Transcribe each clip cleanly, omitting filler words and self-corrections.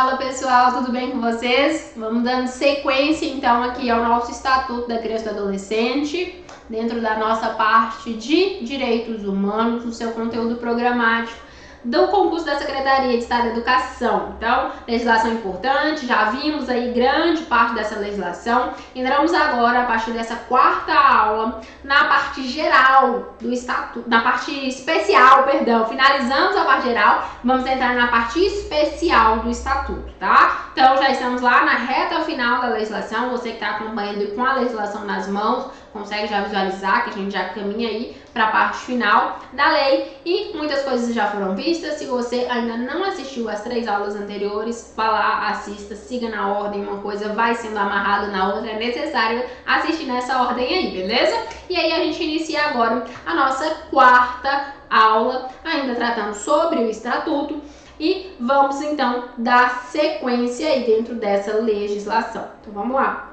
Fala pessoal, tudo bem com vocês? Vamos dando sequência então aqui ao nosso Estatuto da Criança e do Adolescente, dentro da nossa parte de Direitos Humanos, no seu conteúdo programático do concurso da Secretaria de Estado da Educação. Então, legislação importante, já vimos aí grande parte dessa legislação. Entramos agora, a partir dessa quarta aula, na parte geral do Estatuto, na parte especial, finalizamos a parte geral, vamos entrar na parte especial do Estatuto, tá? Então, já estamos lá na reta final da legislação, você que está acompanhando com a legislação nas mãos, consegue já visualizar que a gente já caminha aí para a parte final da lei e muitas coisas já foram vistas. Se você ainda não assistiu às 3 aulas anteriores, vá lá, assista, siga na ordem, uma coisa vai sendo amarrada na outra, é necessário assistir nessa ordem aí, beleza? E aí a gente inicia agora a nossa quarta aula, ainda tratando sobre o Estatuto, e vamos então dar sequência aí dentro dessa legislação. Então vamos lá.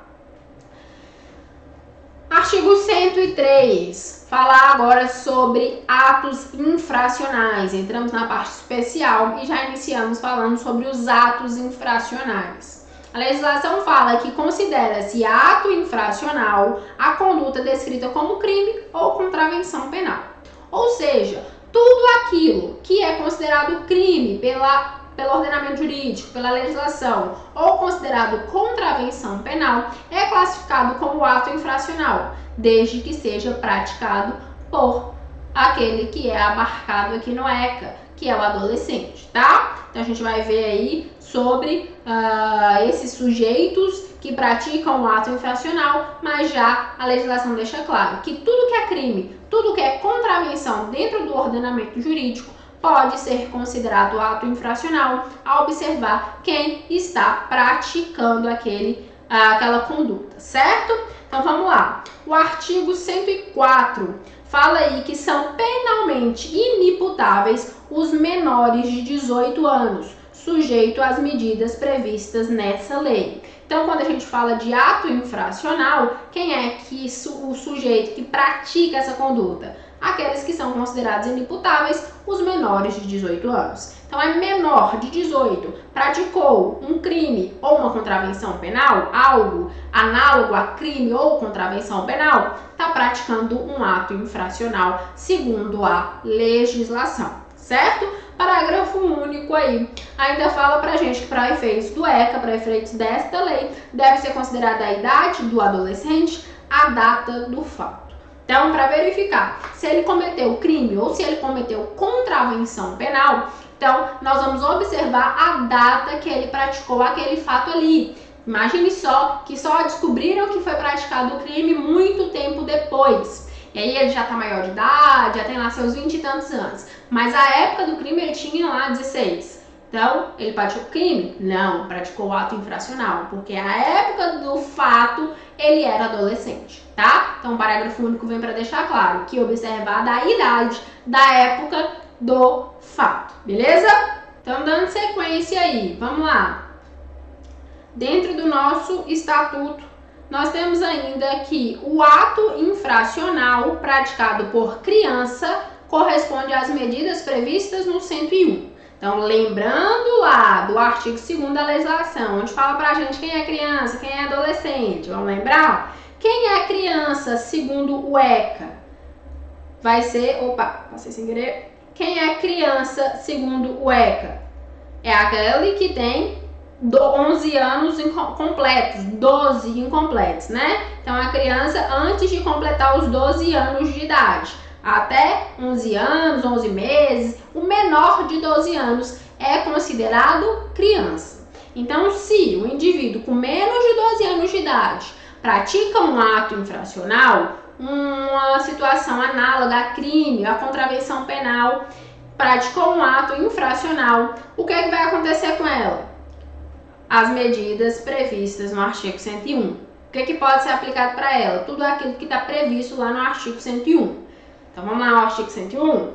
Artigo 103, falar agora sobre atos infracionais. Entramos na parte especial e já iniciamos falando sobre os atos infracionais. A legislação fala que considera-se ato infracional a conduta descrita como crime ou contravenção penal. Ou seja, tudo aquilo que é considerado crime pelo ordenamento jurídico, pela legislação, ou considerado contravenção penal, é classificado como ato infracional, desde que seja praticado por aquele que é abarcado aqui no ECA, que é o adolescente, tá? Então a gente vai ver aí sobre esses sujeitos que praticam o ato infracional, mas já a legislação deixa claro que tudo que é crime, tudo que é contravenção dentro do ordenamento jurídico, pode ser considerado ato infracional a observar quem está praticando aquela conduta, certo? Então vamos lá. O artigo 104 fala aí que são penalmente inimputáveis os menores de 18 anos, sujeito às medidas previstas nessa lei. Então, quando a gente fala de ato infracional, quem é o sujeito que pratica essa conduta? Aqueles que são considerados inimputáveis, os menores de 18 anos. Então, é menor de 18, praticou um crime ou uma contravenção penal, algo análogo a crime ou contravenção penal, está praticando um ato infracional segundo a legislação, certo? Parágrafo único aí, ainda fala pra gente que para efeitos do ECA, para efeitos desta lei, deve ser considerada a idade do adolescente, a data do fato. Então, para verificar se ele cometeu crime ou se ele cometeu contravenção penal, então nós vamos observar a data que ele praticou aquele fato ali. Imagine só que só descobriram que foi praticado o crime muito tempo depois. E aí ele já está maior de idade, já tem lá seus 20 e tantos anos. Mas a época do crime ele tinha lá 16. Então, ele praticou crime? Não, praticou ato infracional, porque a época do fato ele era adolescente, tá? Então, o parágrafo único vem para deixar claro que observar da idade da época do fato, beleza? Então, dando sequência aí, vamos lá. Dentro do nosso estatuto, nós temos ainda que o ato infracional praticado por criança corresponde às medidas previstas no 101. Então, lembrando lá do artigo 2º da legislação, onde fala pra gente quem é criança, quem é adolescente, vamos lembrar? Quem é criança segundo o ECA? Vai ser, passei sem querer. Quem é criança segundo o ECA? É aquele que tem 11 anos incompletos, 12 incompletos, né? Então, a criança antes de completar os 12 anos de idade. Até 11 anos, 11 meses, o menor de 12 anos é considerado criança. Então, se o indivíduo com menos de 12 anos de idade pratica um ato infracional, uma situação análoga a crime, a contravenção penal, praticou um ato infracional, o que é que vai acontecer com ela? As medidas previstas no artigo 101. O que é que pode ser aplicado para ela? Tudo aquilo que está previsto lá no artigo 101. Então, vamos lá ao artigo 101.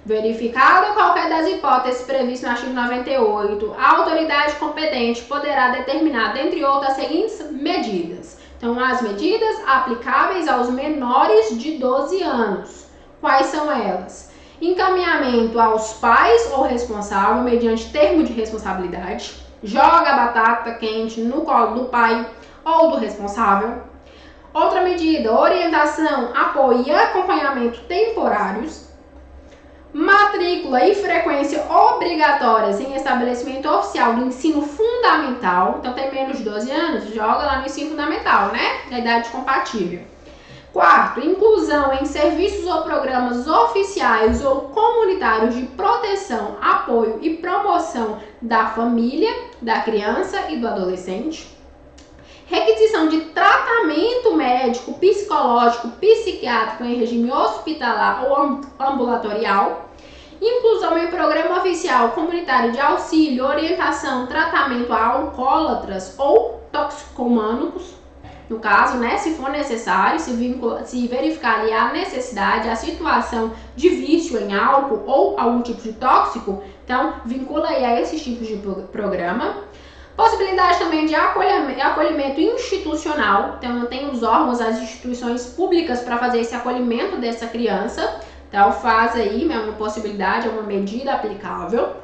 Verificado qualquer das hipóteses previstas no artigo 98, a autoridade competente poderá determinar, dentre outras, as seguintes medidas. Então, as medidas aplicáveis aos menores de 12 anos. Quais são elas? Encaminhamento aos pais ou responsável mediante termo de responsabilidade. joga a batata quente no colo do pai ou do responsável. Outra medida, orientação, apoio e acompanhamento temporários. Matrícula e frequência obrigatórias em estabelecimento oficial do ensino fundamental. Então, tem menos de 12 anos, joga lá no ensino fundamental, né? Da idade compatível. Quarto, inclusão em serviços ou programas oficiais ou comunitários de proteção, apoio e promoção da família, da criança e do adolescente. Requisição de tratamento médico, psicológico, psiquiátrico em regime hospitalar ou ambulatorial. Inclusão em programa oficial comunitário de auxílio, orientação, tratamento a alcoólatras ou toxicomânicos. No caso, né, se for necessário, se verificar ali a necessidade, a situação de vício em álcool ou algum tipo de tóxico, então vincula aí a esses tipos de programa. Possibilidade também de acolhimento institucional, então tem os órgãos, as instituições públicas para fazer esse acolhimento dessa criança, então faz aí, é uma possibilidade, é uma medida aplicável.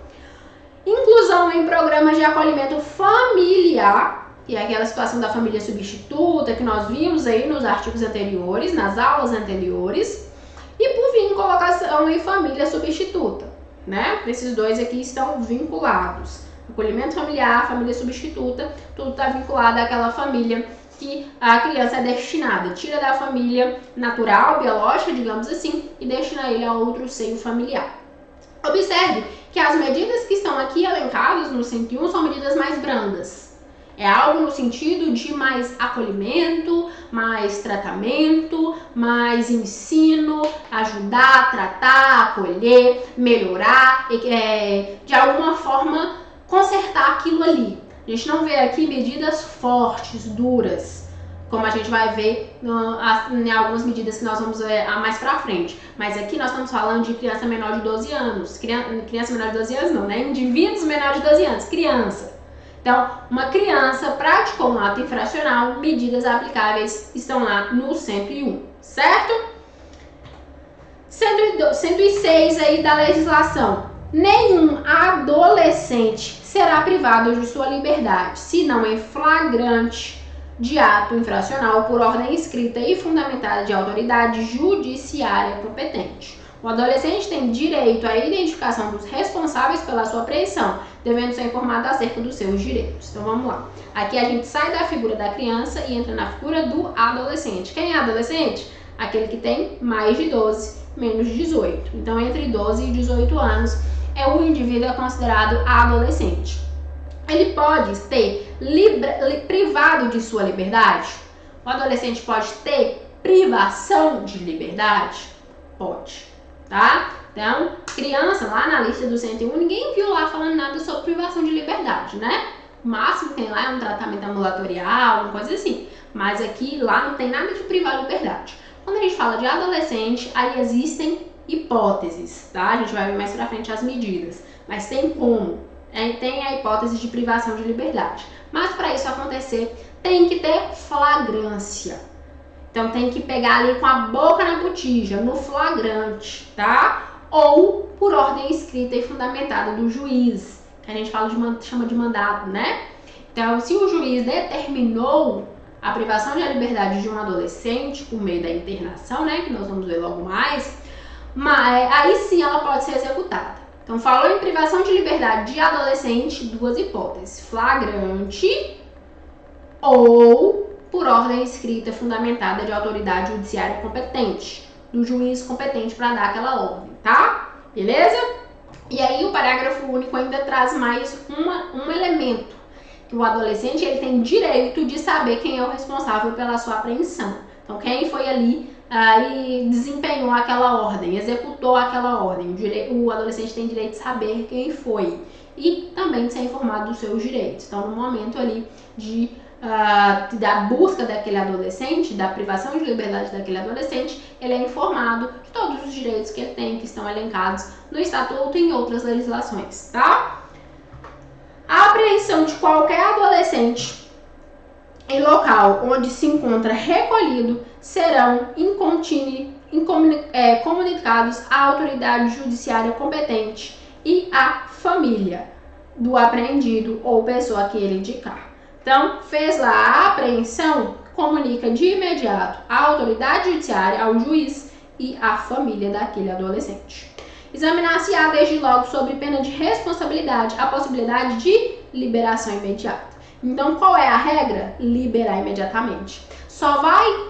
Inclusão em programas de acolhimento familiar, que é aquela situação da família substituta que nós vimos aí nos artigos anteriores, nas aulas anteriores. E por fim, colocação em família substituta, né? Esses dois aqui estão vinculados. Acolhimento familiar, família substituta, tudo está vinculado àquela família que a criança é destinada. Tira da família natural, biológica, digamos assim, e destina ele a outro seio familiar. Observe que as medidas que estão aqui elencadas no 101 são medidas mais brandas. É algo no sentido de mais acolhimento, mais tratamento, mais ensino, ajudar, tratar, acolher, melhorar, de alguma forma consertar aquilo ali. A gente não vê aqui medidas fortes, duras, como a gente vai ver em algumas medidas que nós vamos ver mais pra frente. Mas aqui nós estamos falando de criança menor de 12 anos. Criança menor de 12 anos não, né? Indivíduos menores de 12 anos, criança. Então, uma criança praticou um ato infracional, medidas aplicáveis estão lá no 101, certo? 106 aí da legislação. Nenhum adolescente será privado de sua liberdade, se não em flagrante de ato infracional por ordem escrita e fundamentada de autoridade judiciária competente. O adolescente tem direito à identificação dos responsáveis pela sua apreensão, devendo ser informado acerca dos seus direitos. Então vamos lá. Aqui a gente sai da figura da criança e entra na figura do adolescente. Quem é adolescente? Aquele que tem mais de 12, menos de 18. Então entre 12 e 18 anos é o indivíduo considerado adolescente. Ele pode ter privado de sua liberdade? O adolescente pode ter privação de liberdade? Pode. Tá? Então, criança, lá na lista do 101, ninguém viu lá falando nada sobre privação de liberdade, né? O máximo que tem lá é um tratamento ambulatorial, uma coisa assim. Mas aqui, lá não tem nada de privar a liberdade. Quando a gente fala de adolescente, aí existem hipóteses, tá? A gente vai ver mais pra frente as medidas. Mas tem como. Tem a hipótese de privação de liberdade. Mas para isso acontecer, tem que ter flagrância. Então tem que pegar ali com a boca na botija, no flagrante, tá? Ou por ordem escrita e fundamentada do juiz, que a gente chama de mandato, né? Então, se o juiz determinou a privação de liberdade de um adolescente por meio da internação, né? Que nós vamos ver logo mais, mas aí sim ela pode ser executada. Então, falou em privação de liberdade de adolescente, duas hipóteses: flagrante ou por ordem escrita fundamentada de autoridade judiciária competente, do juiz competente para dar aquela ordem, tá? Beleza? E aí o parágrafo único ainda traz mais um elemento, que o adolescente ele tem direito de saber quem é o responsável pela sua apreensão. Então quem foi ali e desempenhou aquela ordem, executou aquela ordem. O adolescente tem direito de saber quem foi e também de ser informado dos seus direitos. Então no momento ali da busca daquele adolescente, da privação de liberdade daquele adolescente, ele é informado de todos os direitos que ele tem, que estão elencados no Estatuto e em outras legislações, tá? A apreensão de qualquer adolescente em local onde se encontra recolhido serão comunicados à autoridade judiciária competente e à família. do apreendido ou pessoa que ele indicar. Então, fez lá a apreensão, comunica de imediato à autoridade judiciária, ao juiz e à família daquele adolescente. Examinar-se-á desde logo, sob pena de responsabilidade, a possibilidade de liberação imediata. Então, qual é a regra? Liberar imediatamente. Só vai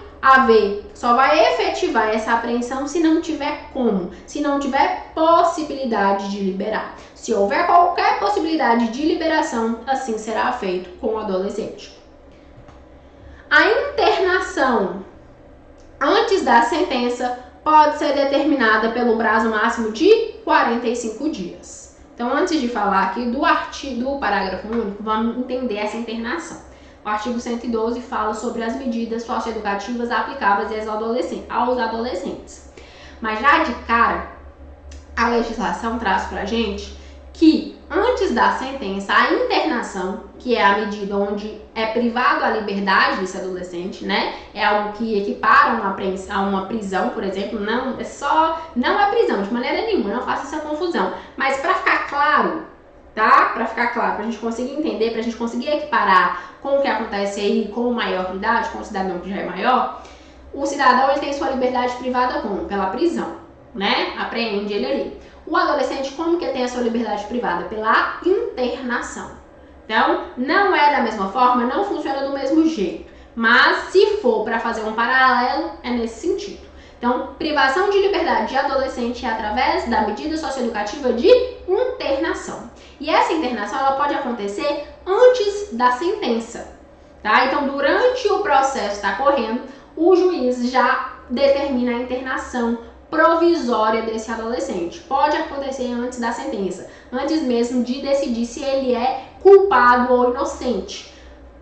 efetivar essa apreensão se não tiver como, se não tiver possibilidade de liberar. Se houver qualquer possibilidade de liberação, assim será feito com o adolescente. A internação antes da sentença pode ser determinada pelo prazo máximo de 45 dias. Então, antes de falar aqui do parágrafo único, vamos entender essa internação. O artigo 112 fala sobre as medidas socioeducativas aplicáveis aos adolescentes. Mas já de cara, a legislação traz pra gente que antes da sentença, a internação, que é a medida onde é privado a liberdade desse adolescente, né? É algo que equipara a uma prisão, por exemplo, não é prisão, de maneira nenhuma, não faça essa confusão. Mas para ficar claro, tá? Para ficar claro, pra gente conseguir entender, pra gente conseguir equiparar com o que acontece aí com o maior de idade, com o cidadão que já é maior, o cidadão ele tem sua liberdade privada como? Pela prisão, né? Apreende ele ali. O adolescente, como que tem a sua liberdade privada? Pela internação. Então, não é da mesma forma, não funciona do mesmo jeito. Mas, se for para fazer um paralelo, é nesse sentido. Então, privação de liberdade de adolescente é através da medida socioeducativa de internação. E essa internação, ela pode acontecer antes da sentença, tá? Então, durante o processo está correndo, o juiz já determina a internação provisória desse adolescente. Pode acontecer antes da sentença, antes mesmo de decidir se ele é culpado ou inocente.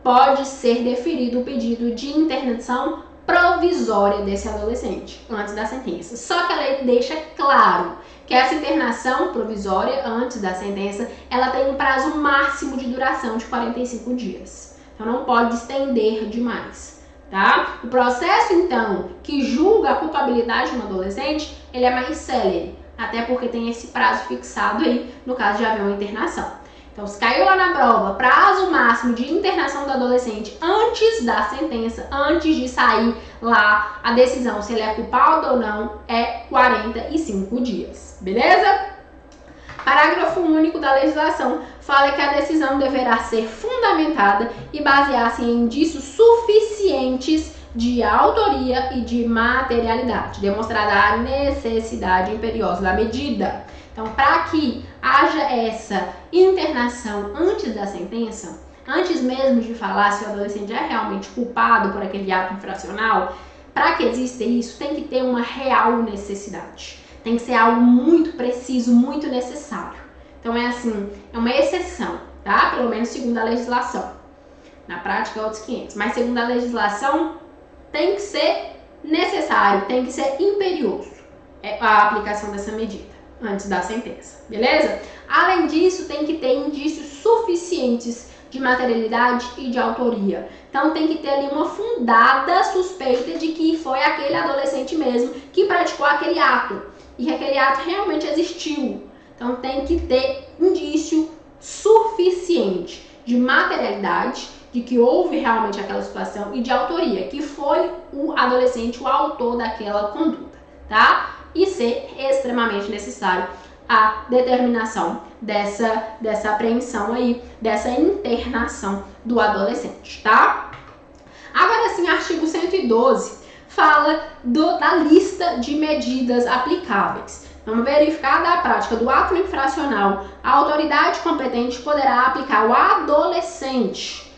Pode ser deferido o pedido de internação provisória desse adolescente, antes da sentença. Só que a lei deixa claro que essa internação provisória, antes da sentença, ela tem um prazo máximo de duração de 45 dias. Então não pode estender demais. Tá? O processo, então, que julga a culpabilidade de um adolescente, ele é mais célere, até porque tem esse prazo fixado aí, no caso de haver uma internação. Então, se caiu lá na prova, prazo máximo de internação do adolescente antes da sentença, antes de sair lá a decisão se ele é culpado ou não, é 45 dias, beleza? Parágrafo único da legislação fala que a decisão deverá ser fundamentada e basear-se em indícios suficientes de autoria e de materialidade, demonstrada a necessidade imperiosa da medida. Então, para que haja essa internação antes da sentença, antes mesmo de falar se o adolescente é realmente culpado por aquele ato infracional, para que exista isso, tem que ter uma real necessidade. Tem que ser algo muito preciso, muito necessário. Então é assim, é uma exceção, tá? Pelo menos segundo a legislação. Na prática é outros 500. Mas segundo a legislação, tem que ser necessário, tem que ser imperioso a aplicação dessa medida antes da sentença, beleza? Além disso, tem que ter indícios suficientes de materialidade e de autoria. Então tem que ter ali uma fundada suspeita de que foi aquele adolescente mesmo que praticou aquele ato. E que aquele ato realmente existiu. Então tem que ter indício suficiente de materialidade, de que houve realmente aquela situação, e de autoria, que foi o adolescente o autor daquela conduta, tá? E ser extremamente necessário a determinação dessa apreensão aí, dessa internação do adolescente, tá? Agora sim, artigo 112 fala da lista de medidas aplicáveis. Vamos verificar da prática do ato infracional. A autoridade competente poderá aplicar ao adolescente,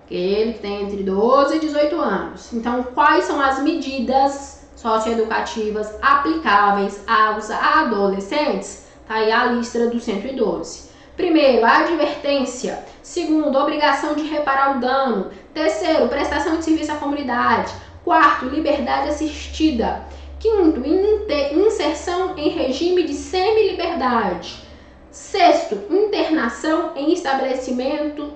aquele que tem entre 12 e 18 anos. Então, quais são as medidas socioeducativas aplicáveis aos adolescentes? Tá aí a lista do 112. Primeiro, a advertência. Segundo, obrigação de reparar o dano. Terceiro, prestação de serviço à comunidade. Quarto, liberdade assistida. Quinto, inserção em regime de semi-liberdade. Sexto, internação em estabelecimento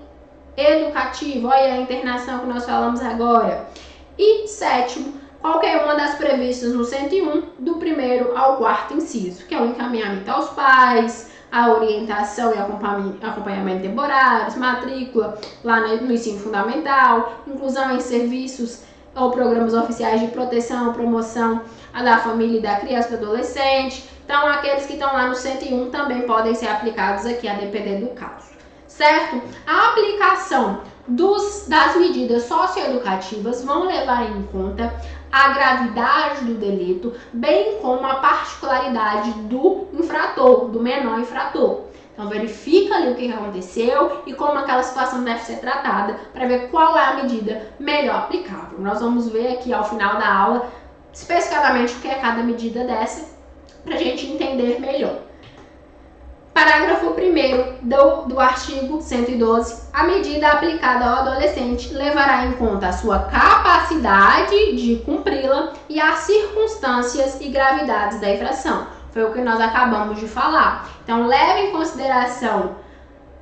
educativo. Olha a internação que nós falamos agora. E sétimo, qualquer uma das previstas no 101, do primeiro ao quarto inciso, que é o encaminhamento aos pais, a orientação e acompanhamento temporários, matrícula lá no ensino fundamental, inclusão em serviços ou programas oficiais de proteção, promoção da família e da criança e do adolescente. Então, aqueles que estão lá no 101 também podem ser aplicados aqui, a depender do caso, certo? A aplicação das medidas socioeducativas vão levar em conta a gravidade do delito, bem como a particularidade do infrator, do menor infrator. Então, verifica ali o que aconteceu e como aquela situação deve ser tratada para ver qual é a medida melhor aplicável. Nós vamos ver aqui ao final da aula especificamente o que é cada medida dessa, para a gente entender melhor. Parágrafo 1º do artigo 112. A medida aplicada ao adolescente levará em conta a sua capacidade de cumpri-la e as circunstâncias e gravidades da infração. Foi o que nós acabamos de falar. Então, leve em consideração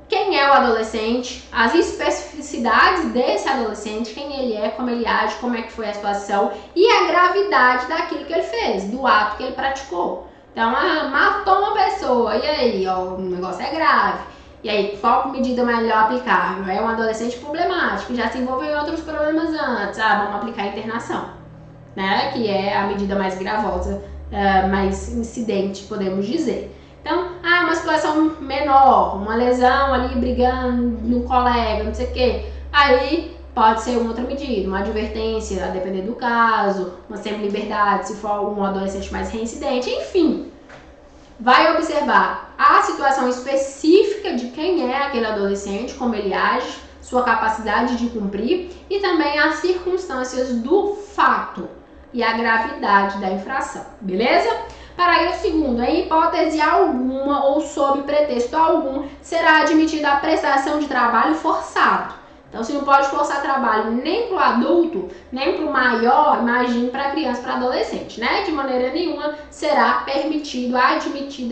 quem é o adolescente, as especificidades desse adolescente, quem ele é, como ele age, como é que foi a situação e a gravidade daquilo que ele fez, do ato que ele praticou. Então, matou uma pessoa, e aí, ó, o negócio é grave. E aí, qual medida melhor aplicável? É um adolescente problemático, já se envolveu em outros problemas antes. Vamos aplicar a internação, né? Que é a medida mais gravosa, mais incidente, podemos dizer. Então, uma situação menor, uma lesão ali brigando no colega, não sei o quê. Aí pode ser uma outra medida, uma advertência, a depender do caso, uma semi-liberdade, se for um adolescente mais reincidente, enfim. Vai observar a situação específica de quem é aquele adolescente, como ele age, sua capacidade de cumprir e também as circunstâncias do fato e a gravidade da infração, beleza? Parágrafo 2º. Em hipótese alguma ou sob pretexto algum, será admitida a prestação de trabalho forçado. Então, se não pode forçar trabalho nem para o adulto, nem para o maior, imagine para a criança, para adolescente, né? De maneira nenhuma será admitido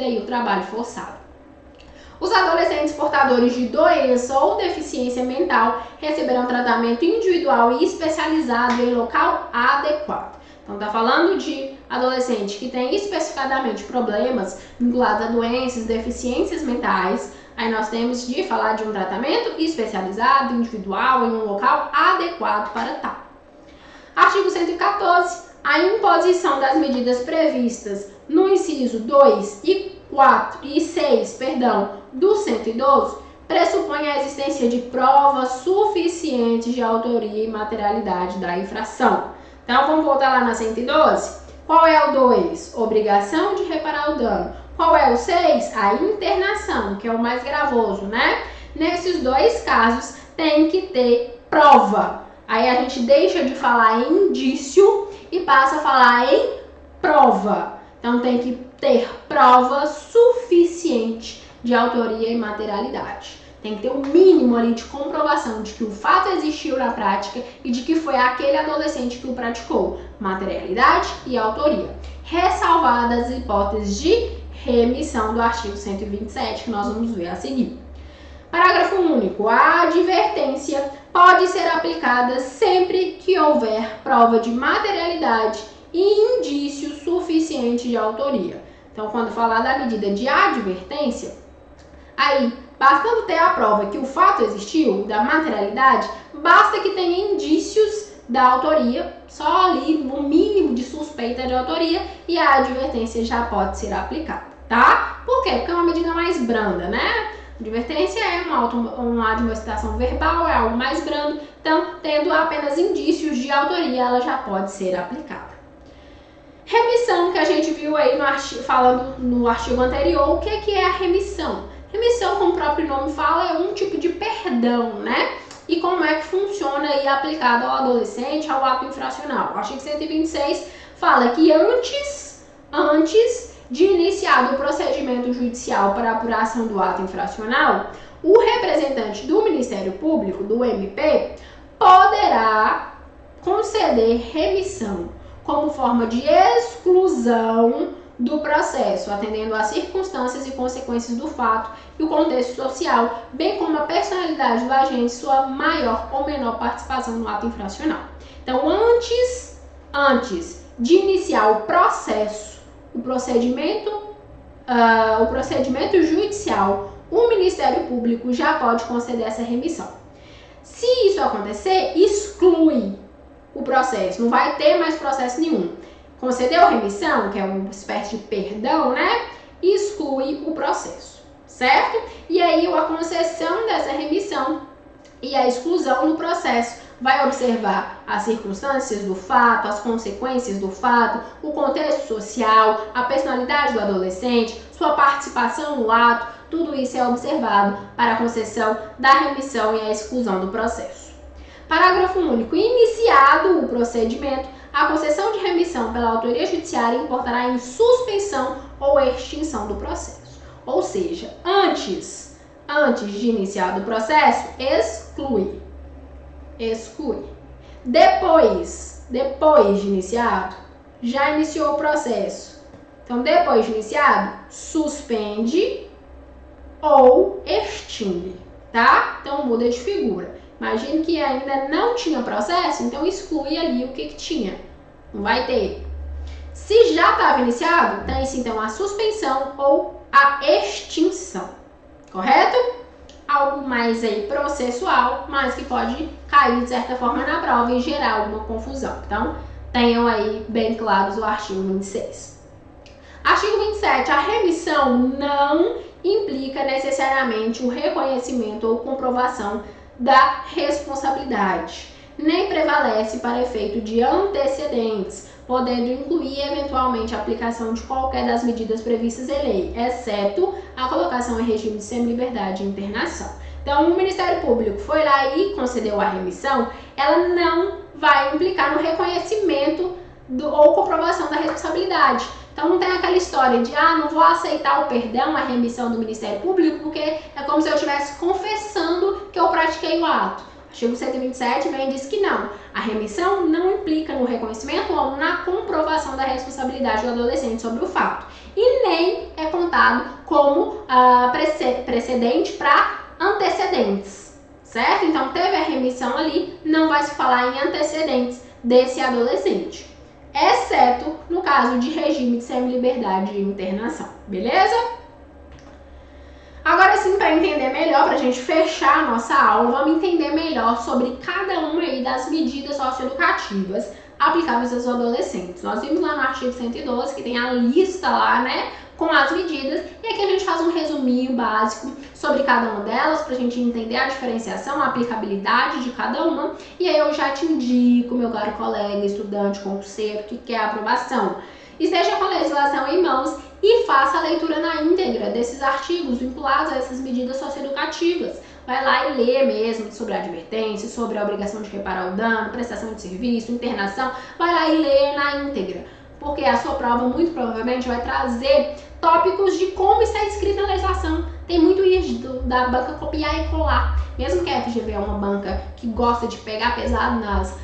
aí o trabalho forçado. Os adolescentes portadores de doença ou deficiência mental receberão tratamento individual e especializado em local adequado. Então, está falando de adolescente que tem especificadamente problemas vinculados a doenças, deficiências mentais. Aí nós temos de falar de um tratamento especializado, individual, em um local adequado para tal. Artigo 114. A imposição das medidas previstas no inciso 2 e 6, do 112 pressupõe a existência de provas suficientes de autoria e materialidade da infração. Então, vamos voltar lá na 112. Qual é o 2? Obrigação de reparar o dano. Qual é o 6? A internação, que é o mais gravoso, né? Nesses dois casos, tem que ter prova. Aí a gente deixa de falar em indício e passa a falar em prova. Então, tem que ter prova suficiente de autoria e materialidade. Tem que ter um mínimo ali de comprovação de que o fato existiu na prática e de que foi aquele adolescente que o praticou. Materialidade e autoria. Ressalvadas as hipóteses de remissão do artigo 127, que nós vamos ver a seguir. Parágrafo único. A advertência pode ser aplicada sempre que houver prova de materialidade e indício suficiente de autoria. Então, quando falar da medida de advertência, aí, bastando ter a prova que o fato existiu, da materialidade, basta que tenha indícios da autoria, só ali um mínimo de suspeita de autoria e a advertência já pode ser aplicada, tá? Por quê? Porque é uma medida mais branda, né? Advertência é uma admoestação verbal, é algo mais brando, então, tendo apenas indícios de autoria, ela já pode ser aplicada. Remissão, que a gente viu aí falando no artigo anterior, o que é a remissão? Remissão, como o próprio nome fala, é um tipo de perdão, né? E como é que funciona aí aplicado ao adolescente, ao ato infracional? O artigo 126 fala que antes de iniciado o procedimento judicial para apuração do ato infracional, o representante do Ministério Público, do MP, poderá conceder remissão como forma de exclusão do processo, atendendo às circunstâncias e consequências do fato e o contexto social, bem como a personalidade do agente, sua maior ou menor participação no ato infracional. Então, antes de iniciar o processo, o procedimento o procedimento judicial, o Ministério Público já pode conceder essa remissão. Se isso acontecer, exclui o processo, não vai ter mais processo nenhum. Concedeu remissão, que é uma espécie de perdão, né? Exclui o processo, certo? E aí a concessão dessa remissão e a exclusão do processo vai observar as circunstâncias do fato, as consequências do fato, o contexto social, a personalidade do adolescente, sua participação no ato, tudo isso é observado para a concessão da remissão e a exclusão do processo. Parágrafo único. Iniciado o procedimento, a concessão de remissão pela autoria judiciária importará em suspensão ou extinção do processo. Ou seja, antes de iniciar o processo, exclui. Depois de iniciado, já iniciou o processo. Então, depois de iniciado, suspende ou extingue, tá? Então, muda de figura. Imagine que ainda não tinha processo, então exclui ali o que tinha. Não vai ter. Se já estava iniciado, tem-se então a suspensão ou a extinção. Correto? Algo mais aí processual, mas que pode cair de certa forma na prova e gerar alguma confusão. Então, tenham aí bem claros o artigo 26. Artigo 27. A remissão não implica necessariamente o reconhecimento ou comprovação da responsabilidade, nem prevalece para efeito de antecedentes, podendo incluir eventualmente a aplicação de qualquer das medidas previstas em lei, exceto a colocação em regime de semi-liberdade e internação. Então, o Ministério Público foi lá e concedeu a remissão, ela não vai implicar no reconhecimento ou comprovação da responsabilidade. Então, não tem aquela história de, não vou aceitar o perdão, a remissão do Ministério Público, porque é como se eu estivesse confessando que eu pratiquei o ato. O artigo 127 vem e diz que não. A remissão não implica no reconhecimento ou na comprovação da responsabilidade do adolescente sobre o fato. E nem é contado como precedente para antecedentes, certo? Então, teve a remissão ali, não vai se falar em antecedentes desse adolescente, exceto no caso de regime de semi-liberdade e internação, beleza? Agora sim, para entender melhor, para a gente fechar a nossa aula, vamos entender melhor sobre cada uma aí das medidas socioeducativas aplicáveis aos adolescentes. Nós vimos lá no artigo 112 que tem a lista lá, né, com as medidas, e aqui a gente faz um resuminho básico sobre cada uma delas, para a gente entender a diferenciação, a aplicabilidade de cada uma, e aí eu já te indico, meu caro colega, estudante, concurseiro, que quer aprovação. Esteja com a legislação em mãos e faça a leitura na íntegra desses artigos vinculados a essas medidas socioeducativas. Vai lá e lê mesmo sobre a advertência, sobre a obrigação de reparar o dano, prestação de serviço, internação. Vai lá e lê na íntegra, porque a sua prova muito provavelmente vai trazer tópicos de como está escrito na legislação. Tem muito isso da banca copiar e colar. Mesmo que a FGV é uma banca que gosta de pegar pesado nas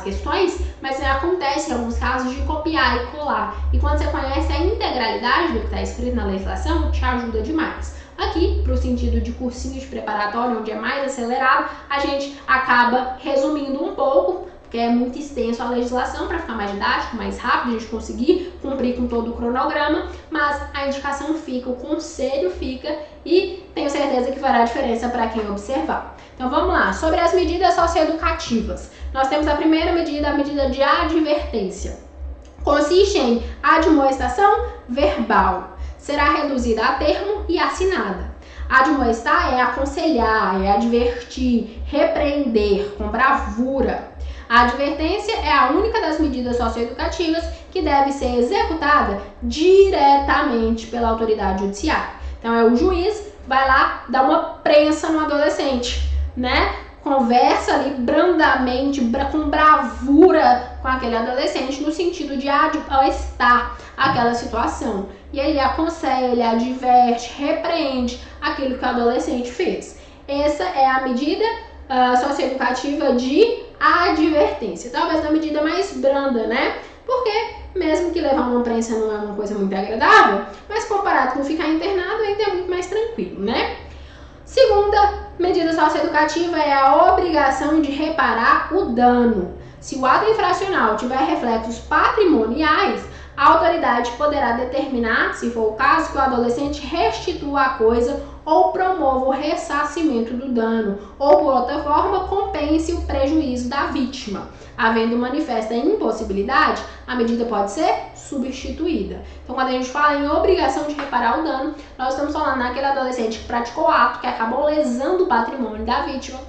questões, mas acontece em alguns casos de copiar e colar. E quando você conhece a integralidade do que está escrito na legislação, te ajuda demais. Aqui, para o sentido de cursinho de preparatório, onde é mais acelerado, a gente acaba resumindo um pouco, porque é muito extenso a legislação para ficar mais didático, mais rápido, a gente conseguir cumprir com todo o cronograma, mas a indicação fica, o conselho fica e tenho certeza que fará diferença para quem observar. Então vamos lá, sobre as medidas socioeducativas. Nós temos a primeira medida, a medida de advertência. Consiste em admoestação verbal. Será reduzida a termo e assinada. Admoestar é aconselhar, é advertir, repreender com bravura. A advertência é a única das medidas socioeducativas que deve ser executada diretamente pela autoridade judiciária. Então é o juiz vai lá dar uma prensa no adolescente, né? Conversa ali brandamente, com bravura com aquele adolescente no sentido de admoestar aquela situação. E ele aconselha, ele adverte, repreende aquilo que o adolescente fez. Essa é a medida socioeducativa de advertência. Talvez a medida mais branda, né? Porque mesmo que levar uma prensa não é uma coisa muito agradável, mas comparado com ficar internado ainda é muito mais tranquilo, né? Segunda medida socioeducativa é a obrigação de reparar o dano. Se o ato infracional tiver reflexos patrimoniais, A autoridade poderá determinar, se for o caso, que o adolescente restitua a coisa ou promova o ressarcimento do dano, ou por outra forma compense o prejuízo da vítima. Havendo manifesta impossibilidade, a medida pode ser substituída. Então, quando a gente fala em obrigação de reparar o dano, nós estamos falando naquele adolescente que praticou o ato, que acabou lesando o patrimônio da vítima,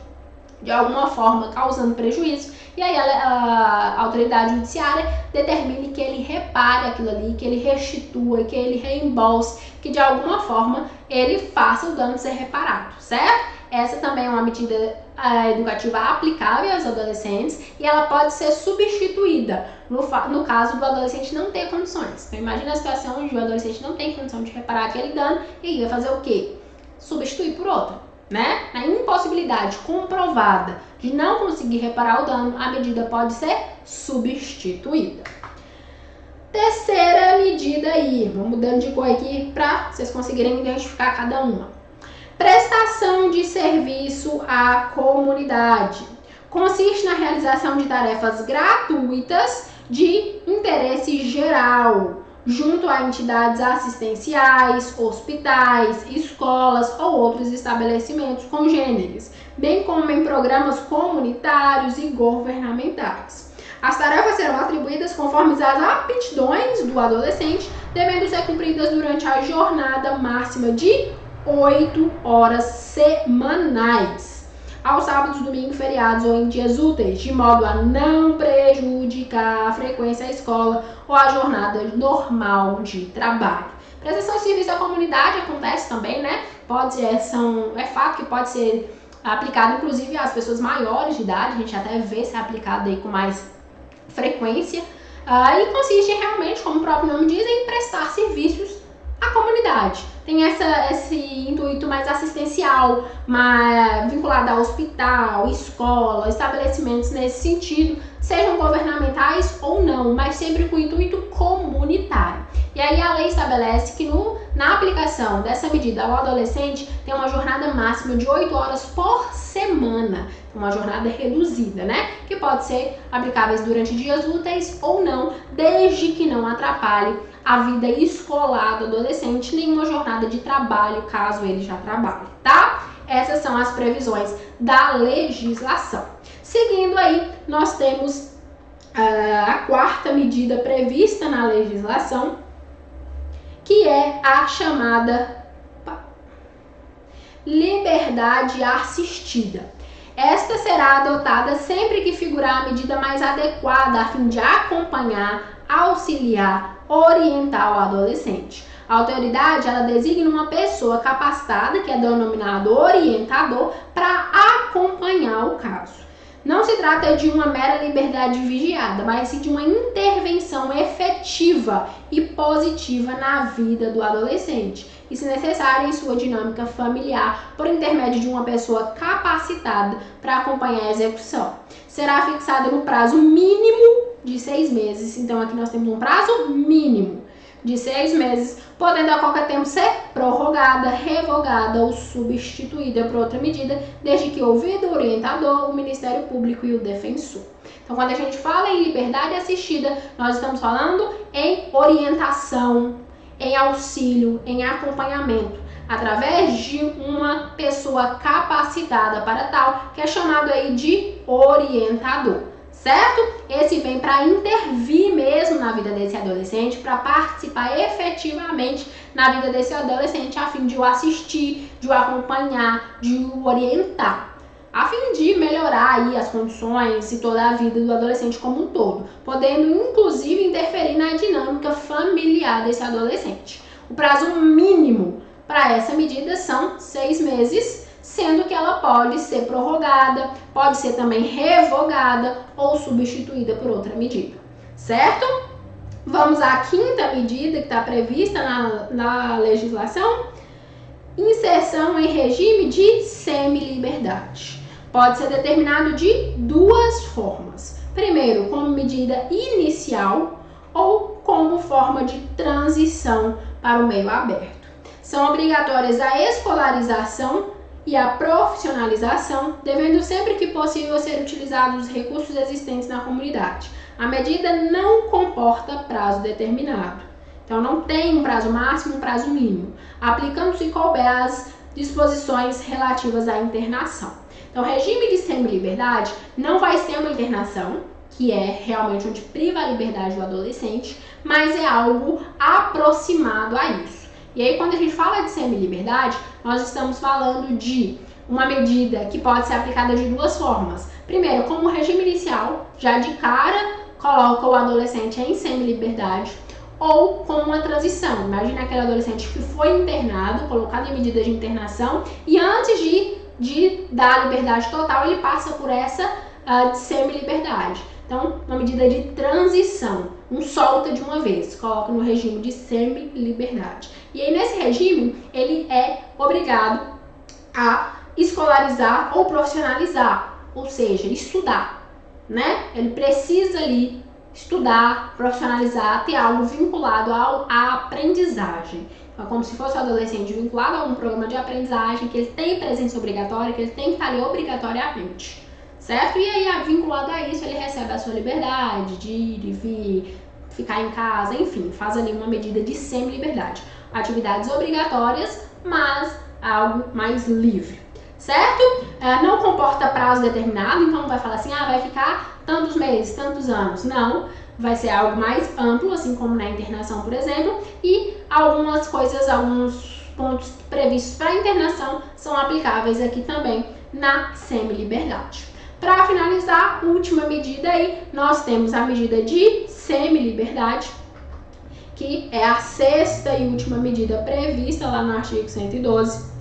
de alguma forma causando prejuízo, e aí a autoridade judiciária determine que ele repare aquilo ali, que ele restitua, que ele reembolse, que de alguma forma ele faça o dano ser reparado, certo? Essa também é uma medida educativa aplicável aos adolescentes e ela pode ser substituída no caso do adolescente não ter condições. Então imagina a situação onde o adolescente não tem condição de reparar aquele dano e aí vai fazer o quê? Substituir por outra, né? Na impossibilidade comprovada de não conseguir reparar o dano, a medida pode ser substituída. Terceira medida aí, vamos mudando de cor aqui para vocês conseguirem identificar cada uma. Prestação de serviço à comunidade. Consiste na realização de tarefas gratuitas de interesse geral, junto a entidades assistenciais, hospitais, escolas ou outros estabelecimentos congêneres, bem como em programas comunitários e governamentais. As tarefas serão atribuídas conforme as aptidões do adolescente, devendo ser cumpridas durante a jornada máxima de 8 horas semanais, aos sábados, domingos, feriados ou em dias úteis, de modo a não prejudicar a frequência à escola ou a jornada normal de trabalho. Prestação de serviço à comunidade acontece também, né? É fato que pode ser aplicado inclusive às pessoas maiores de idade, a gente até vê ser aplicado aí com mais frequência, e consiste realmente, como o próprio nome diz, em prestar serviços à comunidade. Tem esse intuito mais assistencial, mais vinculado a hospital, escola, estabelecimentos nesse sentido, sejam governamentais ou não, mas sempre com intuito comunitário. E aí a lei estabelece que na aplicação dessa medida ao adolescente tem uma jornada máxima de 8 horas por semana, uma jornada reduzida, né? Que pode ser aplicáveis durante dias úteis ou não, desde que não atrapalhe a vida escolar do adolescente, nenhuma jornada de trabalho, caso ele já trabalhe, tá? Essas são as previsões da legislação. Seguindo aí, nós temos a quarta medida prevista na legislação, que é a chamada liberdade assistida. Esta será adotada sempre que figurar a medida mais adequada a fim de acompanhar, auxiliar, orientar o adolescente. A autoridade, ela designa uma pessoa capacitada, que é denominado orientador, para acompanhar o caso. Não se trata de uma mera liberdade vigiada, mas sim de uma intervenção efetiva e positiva na vida do adolescente, e se necessário em sua dinâmica familiar, por intermédio de uma pessoa capacitada para acompanhar a execução. Será fixada no prazo mínimo de 6 meses, então aqui nós temos um prazo mínimo de 6 meses, podendo a qualquer tempo ser prorrogada, revogada ou substituída por outra medida, desde que ouvido o orientador, o Ministério Público e o defensor. Então, quando a gente fala em liberdade assistida, nós estamos falando em orientação, em auxílio, em acompanhamento, através de uma pessoa capacitada para tal, que é chamado aí de orientador. Certo? Esse vem para intervir mesmo na vida desse adolescente, para participar efetivamente na vida desse adolescente, a fim de o assistir, de o acompanhar, de o orientar, a fim de melhorar aí as condições e toda a vida do adolescente como um todo, podendo inclusive interferir na dinâmica familiar desse adolescente. O prazo mínimo para essa medida são 6 meses, sendo que ela pode ser prorrogada, pode ser também revogada ou substituída por outra medida, certo? Vamos à quinta medida que está prevista na legislação: inserção em regime de semi-liberdade. Pode ser determinado de duas formas. Primeiro, como medida inicial ou como forma de transição para o meio aberto. São obrigatórias a escolarização e a profissionalização, devendo sempre que possível ser utilizados os recursos existentes na comunidade, A medida não comporta prazo determinado. Então, não tem um prazo máximo, um prazo mínimo, aplicando-se couber as disposições relativas à internação. Então, o regime de semi-liberdade não vai ser uma internação, que é realmente onde priva a liberdade do adolescente, mas é algo aproximado a isso. E aí, quando a gente fala de semi-liberdade, nós estamos falando de uma medida que pode ser aplicada de duas formas. Primeiro, como regime inicial, já de cara coloca o adolescente em semi-liberdade, ou com uma transição. Imagina aquele adolescente que foi internado, colocado em medida de internação, e antes de dar a liberdade total, ele passa por essa semi-liberdade. Então, uma medida de transição, um solta de uma vez, coloca no regime de semi-liberdade. E aí, nesse regime, ele é obrigado a escolarizar ou profissionalizar, ou seja, estudar, né? Ele precisa ali estudar, profissionalizar, ter algo vinculado à aprendizagem. Então, é como se fosse um adolescente vinculado a um programa de aprendizagem, que ele tem presença obrigatória, que ele tem que estar ali obrigatoriamente, certo? E aí, vinculado a isso, ele recebe a sua liberdade de ir e vir, ficar em casa, enfim, faz ali uma medida de semi-liberdade. Atividades obrigatórias, mas algo mais livre, certo? Não comporta prazo determinado, então não vai falar assim, vai ficar tantos meses, tantos anos. Não, vai ser algo mais amplo, assim como na internação, por exemplo, e algumas coisas, alguns pontos previstos para a internação são aplicáveis aqui também na semi-liberdade. Para finalizar, última medida aí, nós temos a medida de semi-liberdade, que é a sexta e última medida prevista lá no artigo 112,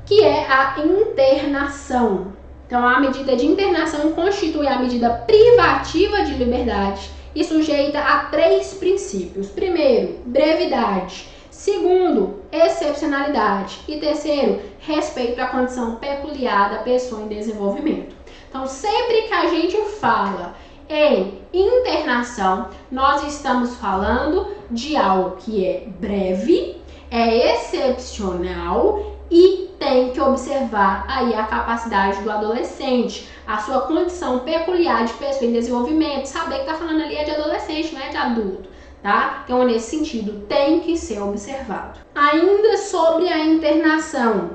que é a internação. Então, a medida de internação constitui a medida privativa de liberdade e sujeita a 3 princípios. Primeiro, brevidade. Segundo, excepcionalidade. E terceiro, respeito à condição peculiar da pessoa em desenvolvimento. Então, sempre que a gente fala em internação, nós estamos falando de algo que é breve, é excepcional e tem que observar aí a capacidade do adolescente, a sua condição peculiar de pessoa em desenvolvimento, saber que tá falando ali é de adolescente, não é de adulto, tá? Então, nesse sentido, tem que ser observado. Ainda sobre a internação,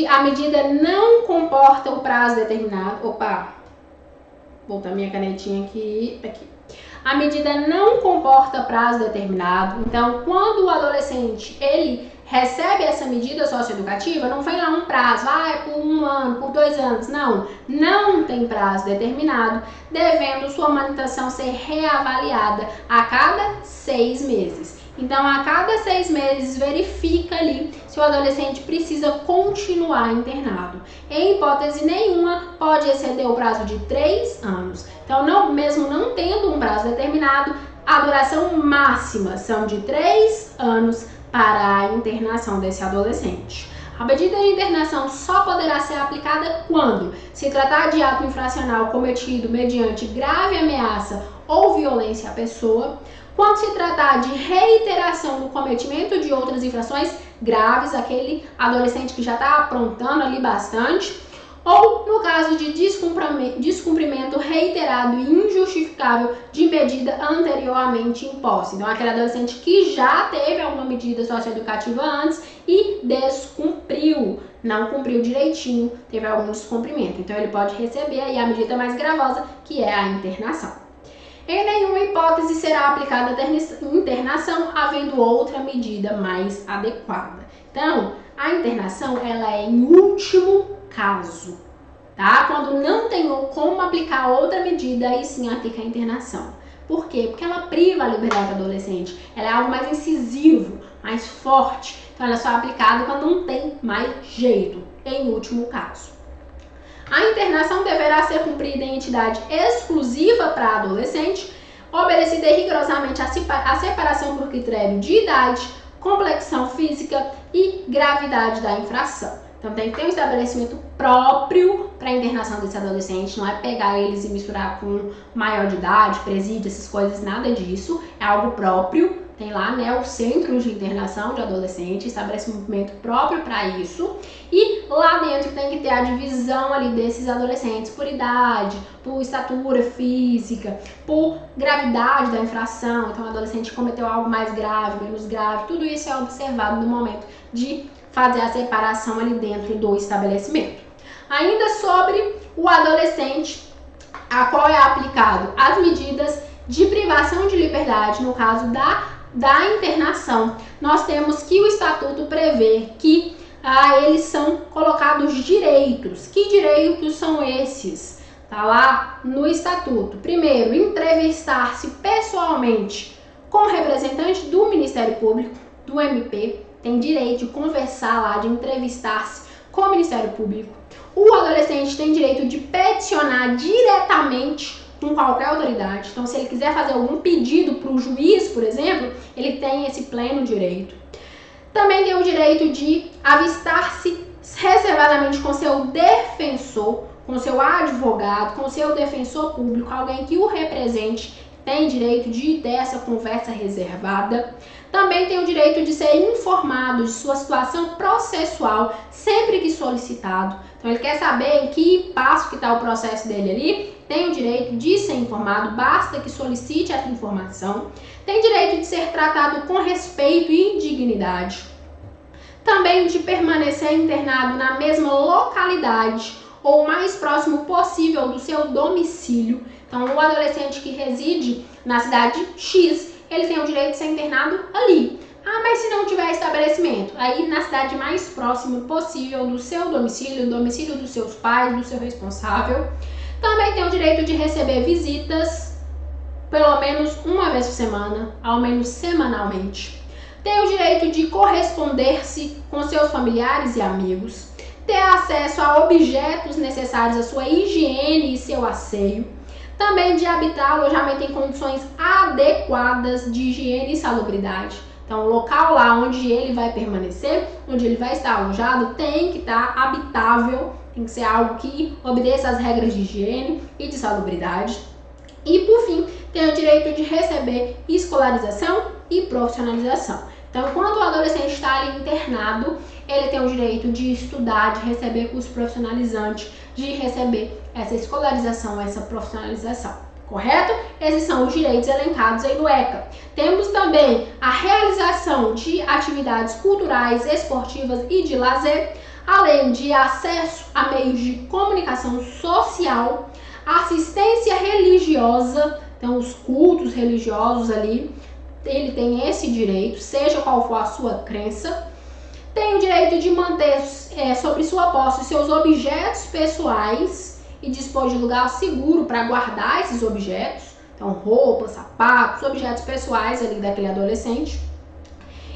a medida não comporta o prazo determinado. Opa, vou botar minha canetinha aqui. A medida não comporta prazo determinado, então quando o adolescente ele recebe essa medida socioeducativa, não vem lá um prazo, é por 1 ano, por 2 anos, não tem prazo determinado, devendo sua manutenção ser reavaliada a cada 6 meses. Então, a cada 6 meses, verifica ali se o adolescente precisa continuar internado. Em hipótese nenhuma, pode exceder o prazo de 3 anos. Então, mesmo não tendo um prazo determinado, a duração máxima são de 3 anos para a internação desse adolescente. A medida de internação só poderá ser aplicada quando se tratar de ato infracional cometido mediante grave ameaça ou violência à pessoa, quando se tratar de reiteração do cometimento de outras infrações graves, aquele adolescente que já está aprontando ali bastante, ou no caso de descumprimento reiterado e injustificável de medida anteriormente imposta. Então, aquele adolescente que já teve alguma medida socioeducativa antes e descumpriu, não cumpriu direitinho, teve algum descumprimento. Então, ele pode receber aí a medida mais gravosa, que é a internação. Em nenhuma hipótese será aplicada a internação, havendo outra medida mais adequada. Então, a internação ela é em último caso, tá? Quando não tem como aplicar outra medida, aí sim aplica a internação. Por quê? Porque ela priva a liberdade do adolescente. Ela é algo mais incisivo, mais forte. Então, ela é só aplicada quando não tem mais jeito, em último caso. A internação deverá ser cumprida em entidade exclusiva para adolescente, obedecida rigorosamente a separação por critério de idade, complexão física e gravidade da infração. Então, tem que ter um estabelecimento próprio para a internação desse adolescente, não é pegar eles e misturar com maior de idade, presídio, essas coisas, nada disso. É algo próprio, tem lá, né, o Centro de Internação de Adolescentes, estabelece um movimento próprio para isso, e lá dentro tem que ter a divisão ali desses adolescentes por idade, por estatura física, por gravidade da infração. Então o adolescente cometeu algo mais grave, menos grave, tudo isso é observado no momento de fazer a separação ali dentro do estabelecimento. Ainda sobre o adolescente, a qual é aplicado as medidas de privação de liberdade no caso da internação. Nós temos que o estatuto prevê que eles são colocados direitos. Que direitos são esses? Tá lá no estatuto. Primeiro, entrevistar-se pessoalmente com o representante do Ministério Público, do MP, tem direito de conversar lá, de entrevistar-se com o Ministério Público. O adolescente tem direito de peticionar diretamente com qualquer autoridade. Então, se ele quiser fazer algum pedido para o juiz, por exemplo, ele tem esse pleno direito. Também tem o direito de avistar-se reservadamente com seu defensor, com seu advogado, com seu defensor público, alguém que o represente, tem direito de ter essa conversa reservada. Também tem o direito de ser informado de sua situação processual sempre que solicitado. Então ele quer saber em que passo que está o processo dele ali, tem o direito de ser informado, basta que solicite essa informação. Tem direito de ser tratado com respeito e dignidade. Também de permanecer internado na mesma localidade ou o mais próximo possível do seu domicílio. Então, o adolescente que reside na cidade X, ele tem o direito de ser internado ali. Mas se não tiver estabelecimento, aí na cidade mais próxima possível do seu domicílio, do domicílio dos seus pais, do seu responsável. Também tem o direito de receber visitas pelo menos uma vez por semana, ao menos semanalmente. Tem o direito de corresponder-se com seus familiares e amigos. Ter acesso a objetos necessários à sua higiene e seu asseio. Também de habitar alojamento em condições adequadas de higiene e salubridade. Então, o local lá onde ele vai permanecer, onde ele vai estar alojado, tem que estar habitável, tem que ser algo que obedeça às regras de higiene e de salubridade. E, por fim, tem o direito de receber escolarização e profissionalização. Então, enquanto o adolescente está ali internado, ele tem o direito de estudar, de receber curso profissionalizante, de receber essa escolarização, essa profissionalização. Correto? Esses são os direitos elencados aí no ECA. Temos também a realização de atividades culturais, esportivas e de lazer, além de acesso a meios de comunicação social, assistência religiosa, então os cultos religiosos ali, ele tem esse direito, seja qual for a sua crença. Tem o direito de manter sobre sua posse seus objetos pessoais e dispor de lugar seguro para guardar esses objetos. Então, roupas, sapatos, objetos pessoais ali daquele adolescente.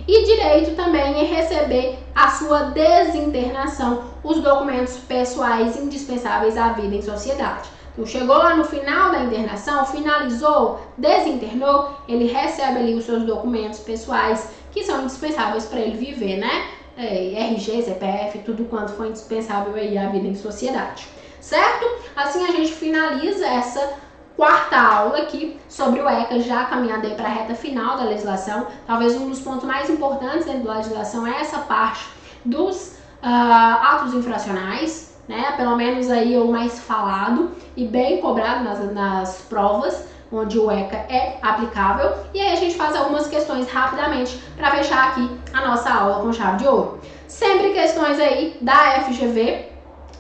E direito também em receber a sua desinternação, os documentos pessoais indispensáveis à vida em sociedade. Então, chegou lá no final da internação, finalizou, desinternou, ele recebe ali os seus documentos pessoais que são indispensáveis para ele viver, né? RG, CPF, tudo quanto for indispensável aí à vida em sociedade, certo? Assim a gente finaliza essa quarta aula aqui sobre o ECA, já caminhando aí para a reta final da legislação. Talvez um dos pontos mais importantes dentro da legislação é essa parte dos atos infracionais, né? Pelo menos aí o mais falado e bem cobrado nas provas, onde o ECA é aplicável. E aí a gente faz algumas questões rapidamente para fechar aqui a nossa aula com chave de ouro. Sempre questões aí da FGV,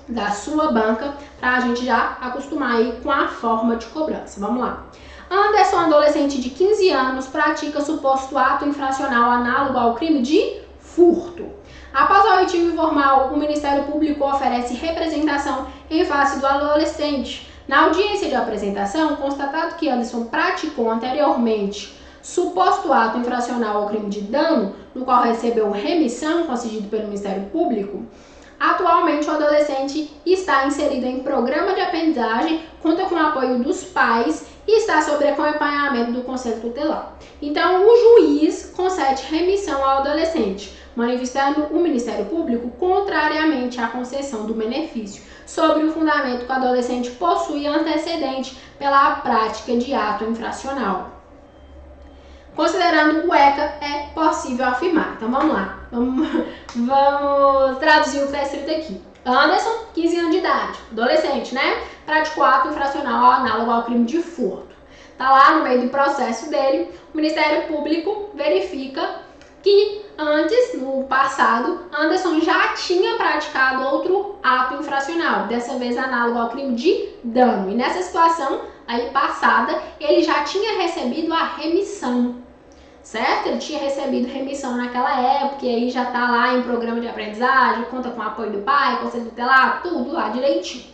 da sua banca, para a gente já acostumar aí com a forma de cobrança. Vamos lá. Anderson, adolescente de 15 anos, pratica suposto ato infracional análogo ao crime de furto. Após a oitiva informal, o Ministério Público oferece representação em face do adolescente. Na audiência de apresentação, constatado que Anderson praticou anteriormente suposto ato infracional ao crime de dano, no qual recebeu remissão concedida pelo Ministério Público, atualmente o adolescente está inserido em programa de aprendizagem, conta com o apoio dos pais e está sob acompanhamento do Conselho Tutelar. Então, o juiz concede remissão ao adolescente, manifestando o Ministério Público contrariamente à concessão do benefício, sobre o fundamento que o adolescente possui antecedente pela prática de ato infracional. Considerando o ECA, é possível afirmar. Então vamos lá, vamos traduzir o que está escrito aqui. Anderson, 15 anos de idade, adolescente, né? Praticou ato infracional análogo ao crime de furto. Tá lá no meio do processo dele, o Ministério Público verifica que antes, no passado, Anderson já tinha praticado outro ato infracional, dessa vez análogo ao crime de dano. E nessa situação aí passada, ele já tinha recebido a remissão, certo? Ele tinha recebido remissão naquela época e aí já tá lá em programa de aprendizagem, conta com o apoio do pai, conselho tutelar, tudo lá direitinho.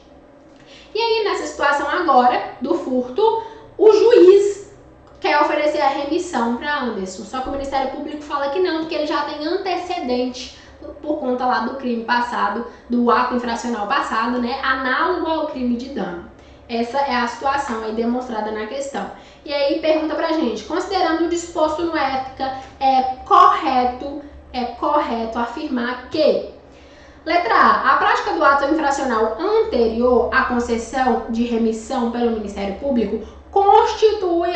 E aí, nessa situação agora do furto, o juiz quer oferecer a remissão para Anderson. Só que o Ministério Público fala que não, porque ele já tem antecedente por conta lá do crime passado, do ato infracional passado, né? Análogo ao crime de dano. Essa é a situação aí demonstrada na questão. E aí pergunta pra gente, considerando o disposto no ética, é correto afirmar que: letra A, a prática do ato infracional anterior à concessão de remissão pelo Ministério Público constitui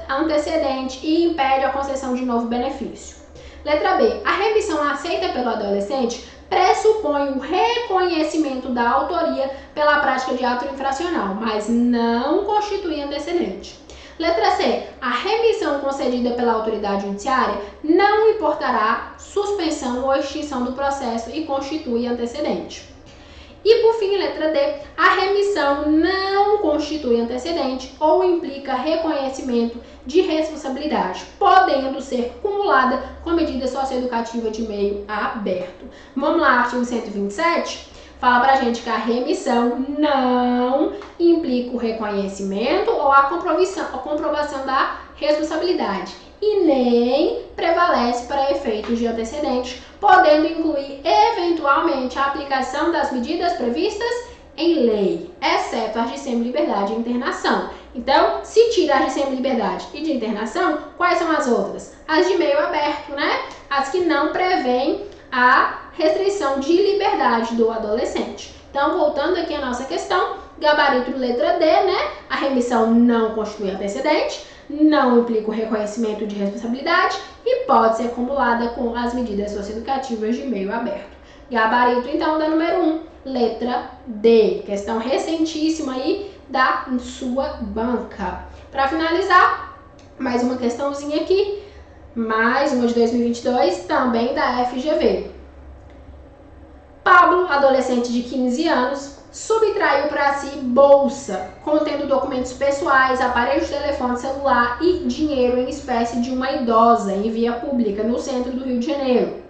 antecedente e impede a concessão de novo benefício. Letra B, a remissão aceita pelo adolescente pressupõe o reconhecimento da autoria pela prática de ato infracional, mas não constitui antecedente. Letra C, a remissão concedida pela autoridade judiciária não importará suspensão ou extinção do processo e constitui antecedente. E por fim, letra D, a remissão não constitui antecedente ou implica reconhecimento de responsabilidade, podendo ser cumulada com medida socioeducativa de meio aberto. Vamos lá, artigo 127, fala pra gente que a remissão não implica o reconhecimento ou a comprovação da responsabilidade e nem prevalece para efeitos de antecedente, podendo incluir eventualmente a aplicação das medidas previstas em lei, exceto as de semi-liberdade e internação. Então, se tira as de semi-liberdade e de internação, quais são as outras? As de meio aberto, né? As que não prevêem a restrição de liberdade do adolescente. Então, voltando aqui à nossa questão, gabarito letra D, né? A remissão não constitui antecedente, não implica o reconhecimento de responsabilidade e pode ser acumulada com as medidas socioeducativas de meio aberto. Gabarito, então, da número 1, letra D. Questão recentíssima aí da sua banca. Para finalizar, mais uma questãozinha aqui, mais uma de 2022, também da FGV. Pablo, adolescente de 15 anos, subtraiu para si bolsa contendo documentos pessoais, aparelho de telefone celular e dinheiro em espécie de uma idosa em via pública no centro do Rio de Janeiro,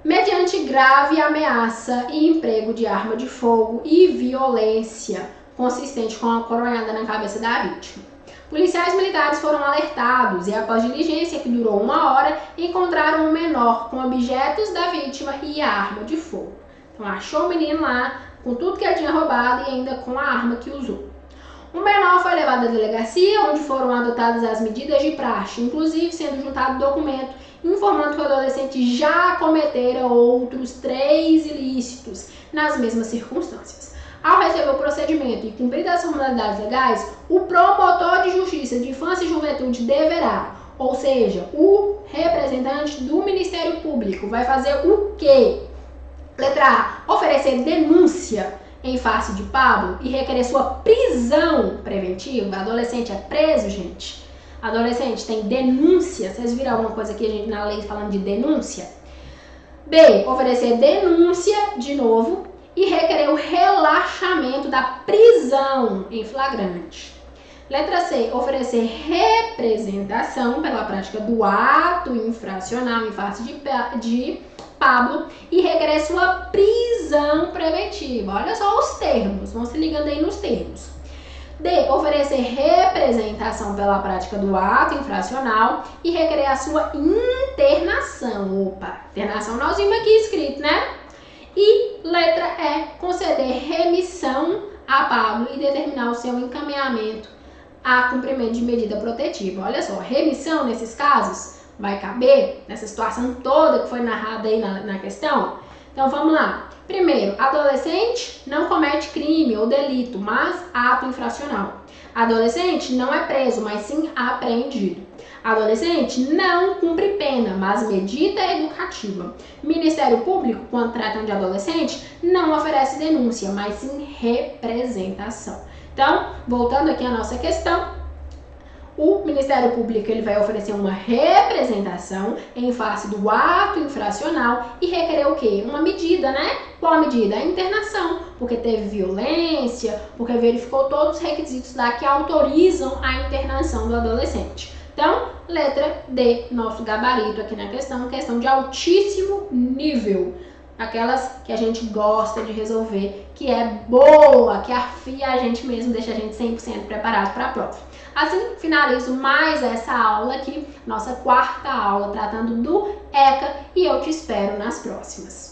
mediante grave ameaça e emprego de arma de fogo e violência consistente com a coronhada na cabeça da vítima. Policiais militares foram alertados e, após diligência que durou 1 hora, encontraram um menor com objetos da vítima e a arma de fogo. Então achou o menino lá com tudo que ele tinha roubado e ainda com a arma que usou. O menor foi levado à delegacia, onde foram adotadas as medidas de praxe, inclusive sendo juntado documento informando que o adolescente já cometera outros 3 ilícitos nas mesmas circunstâncias. Ao receber o procedimento e cumpridas as formalidades legais, o promotor de justiça de infância e juventude deverá, ou seja, o representante do Ministério Público, vai fazer o quê? Letra A, oferecer denúncia em face de Pablo e requerer sua prisão preventiva. Adolescente é preso, gente. Adolescente tem denúncia. Vocês viram alguma coisa aqui na lei falando de denúncia? B, oferecer denúncia de novo e requerer o relaxamento da prisão em flagrante. Letra C, oferecer representação pela prática do ato infracional em face de Pablo e requerer sua prisão preventiva. Olha só os termos, vão se ligando aí nos termos. D, oferecer representação pela prática do ato infracional e requerer a sua internação. Opa, internação nós vimos aqui escrito, né? E letra E, conceder remissão a Pablo e determinar o seu encaminhamento a cumprimento de medida protetiva. Olha só, remissão nesses casos vai caber nessa situação toda que foi narrada aí na questão? Então vamos lá. Primeiro, adolescente não comete crime ou delito, mas ato infracional. Adolescente não é preso, mas sim apreendido. Adolescente não cumpre pena, mas medida educativa. Ministério Público, quando tratam de adolescente, não oferece denúncia, mas sim representação. Então, voltando aqui à nossa questão, o Ministério Público ele vai oferecer uma representação em face do ato infracional e requerer o quê? Uma medida, né? Qual a medida? A internação, porque teve violência, porque verificou todos os requisitos lá que autorizam a internação do adolescente. Então, letra D, nosso gabarito aqui na questão de altíssimo nível. Aquelas que a gente gosta de resolver, que é boa, que afia a gente mesmo, deixa a gente 100% preparado para a prova. Assim, finalizo mais essa aula aqui, nossa quarta aula tratando do ECA, e eu te espero nas próximas.